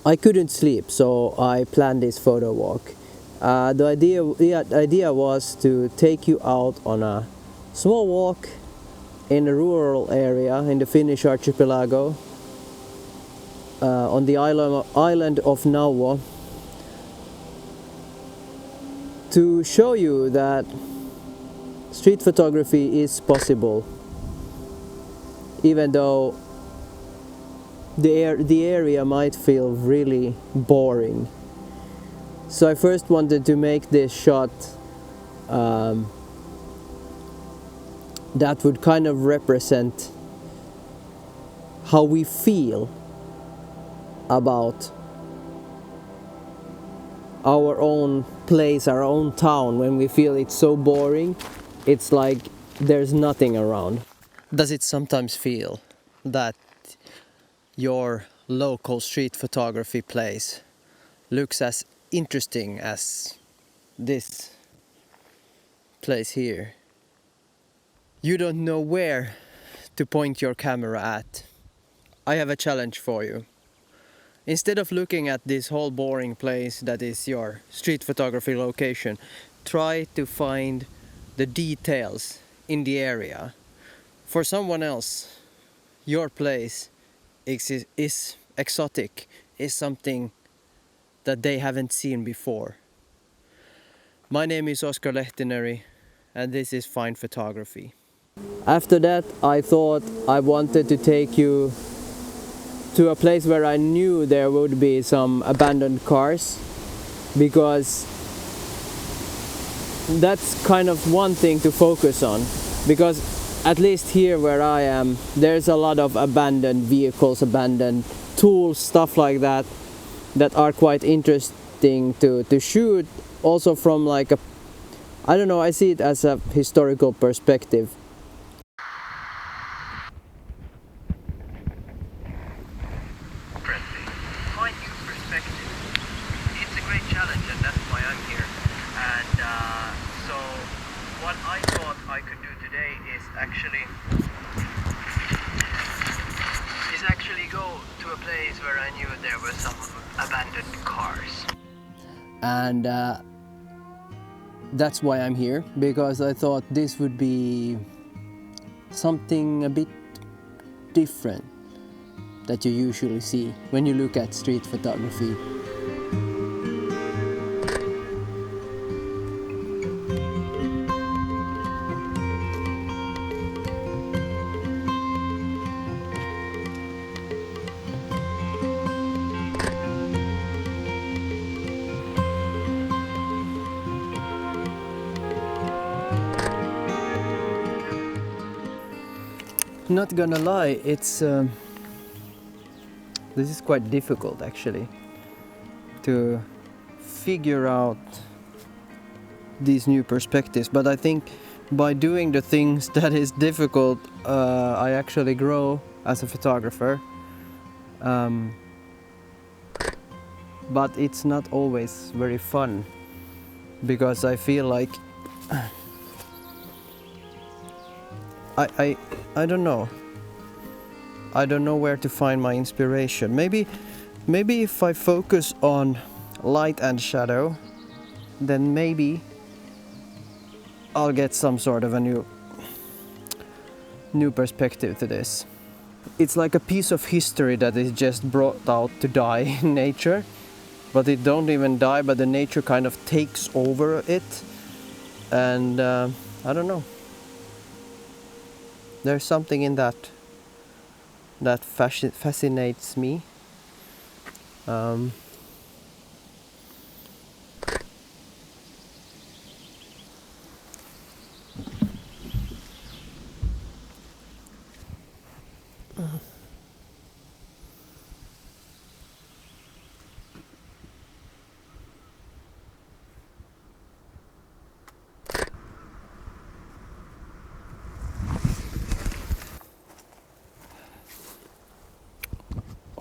I couldn't sleep, so I planned this photo walk. The idea was to take you out on a small walk in a rural area in the Finnish archipelago, on the island of Nauvo, to show you that street photography is possible, even though the area might feel really boring. So I first wanted to make this shot that would kind of represent how we feel about our own place, our own town, when we feel it's so boring, it's like there's nothing around. Does it sometimes feel that your local street photography place looks as interesting as this place here? You don't know where to point your camera at. I have a challenge for you. Instead of looking at this whole boring place that is your street photography location, try to find the details in the area. For someone else, your place is exotic, is something that they haven't seen before. My name is Oscar Lehtineri, and this is Fine Photography. After that, I thought I wanted to take you to a place where I knew there would be some abandoned cars, because that's kind of one thing to focus on, because at least here where I am, there's a lot of abandoned vehicles, abandoned tools, stuff like that are quite interesting to shoot, also from like a, I don't know, I see it as a historical perspective. Find new perspective. It's a great challenge, and that's why I'm here. And so what I thought I could do today is actually go to a place where I knew there were some abandoned cars. And that's why I'm here, because I thought this would be something a bit different that you usually see when you look at street photography. Not gonna lie, it's this is quite difficult actually to figure out these new perspectives, but I think by doing the things that is difficult, I actually grow as a photographer. But it's not always very fun, because I feel like I don't know. I don't know where to find my inspiration. Maybe if I focus on light and shadow, then maybe I'll get some sort of a new perspective to this. It's like a piece of history that is just brought out to die in nature, but it don't even die, but the nature kind of takes over it, and I don't know. There's something in that fascinates me.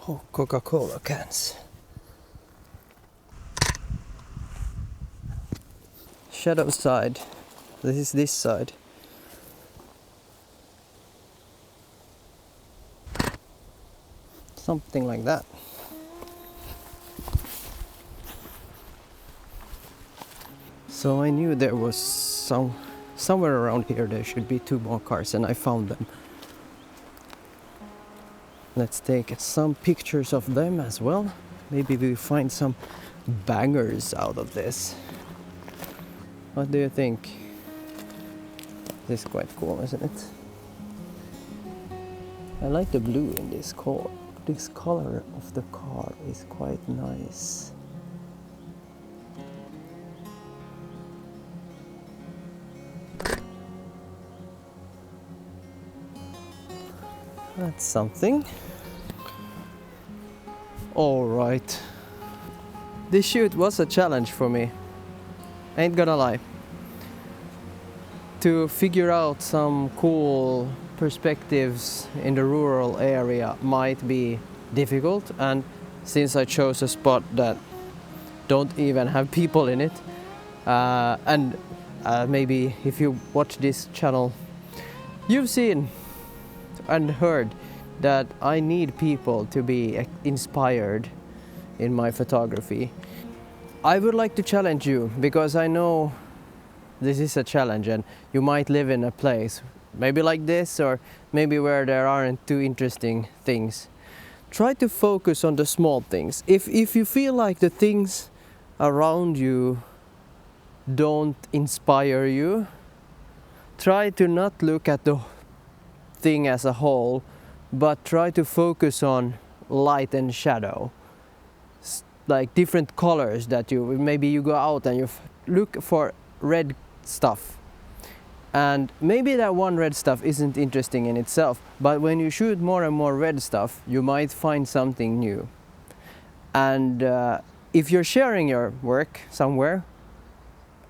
Oh, Coca-Cola cans. Shadow side. This is this side. Something like that. So I knew there was somewhere around here there should be 2 more cars, and I found them. Let's take some pictures of them as well. Maybe we find some bangers out of this. What do you think? This is quite cool, isn't it? I like the blue in this car. This color of the car is quite nice. That's something. All right. This shoot was a challenge for me. Ain't gonna lie. To figure out some cool perspectives in the rural area might be difficult, and since I chose a spot that don't even have people in it, and maybe if you watch this channel, you've seen and heard that I need people to be inspired in my photography. I would like to challenge you, because I know this is a challenge and you might live in a place maybe like this, or maybe where there aren't too interesting things. Try to focus on the small things. If you feel like the things around you don't inspire you, try to not look at the thing as a whole, but try to focus on light and shadow, like different colors that maybe you go out and you look for red stuff, and maybe that one red stuff isn't interesting in itself, but when you shoot more and more red stuff, you might find something new. And if you're sharing your work somewhere,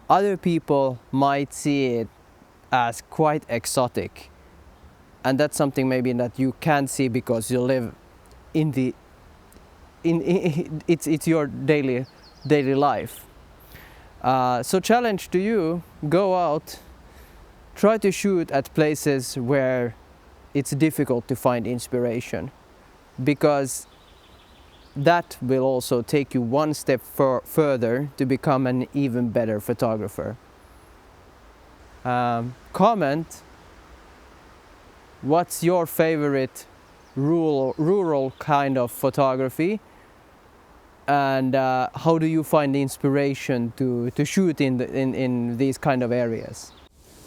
other people might see it as quite exotic, and that's something maybe that you can't see because you live in it's your daily life. So challenge to you, go out, try to shoot at places where it's difficult to find inspiration, because that will also take you one step further to become an even better photographer. Comment what's your favorite rural kind of photography, and how do you find the inspiration to shoot in these kind of areas.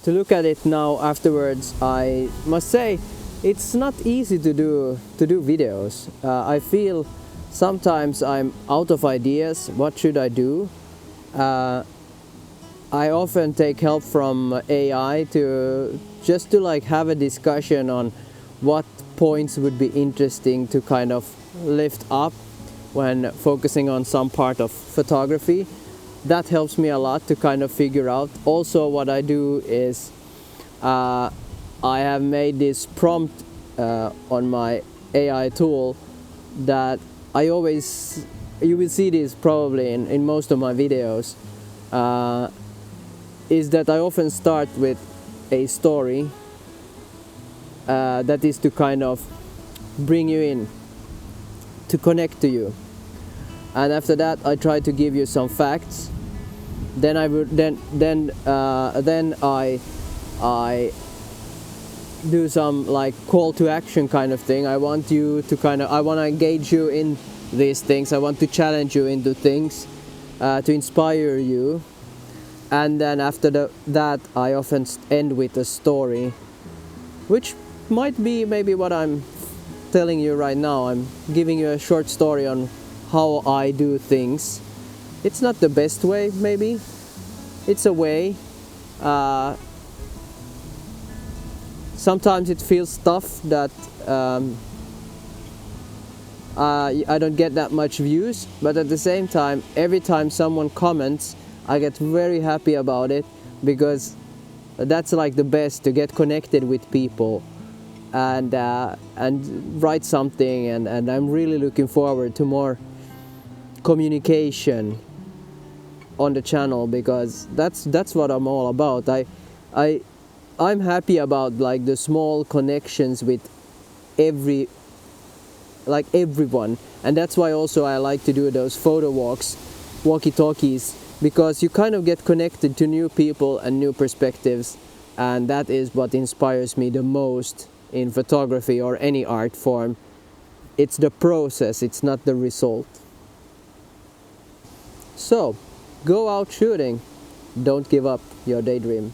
To look at it now afterwards, I must say it's not easy to do videos. I feel sometimes I'm out of ideas. What should I do? I often take help from AI to like have a discussion on what points would be interesting to kind of lift up when focusing on some part of photography. That helps me a lot to kind of figure out. Also, what I do is I have made this prompt on my AI tool that I always, you will see this probably in most of my videos, is that I often start with a story that is to kind of bring you in, to connect to you, and after that I try to give you some facts. Then I do some like call to action kind of thing. I want you to I want to engage you in these things. I want to challenge you into things, to inspire you. And then after that I often end with a story, which might be maybe what I'm telling you right now. I'm giving you a short story on how I do things. It's not the best way, maybe. It's a way. Sometimes it feels tough that I don't get that much views, but at the same time, every time someone comments, I get very happy about it, because that's like the best, to get connected with people and write something, and I'm really looking forward to more communication on the channel, because that's what I'm all about. I'm happy about like the small connections with everyone, and that's why also I like to do those photo walks, walkie-talkies, because you kind of get connected to new people and new perspectives, and that is what inspires me the most in photography or any art form. It's the process, it's not the result. So, go out shooting. Don't give up your daydream.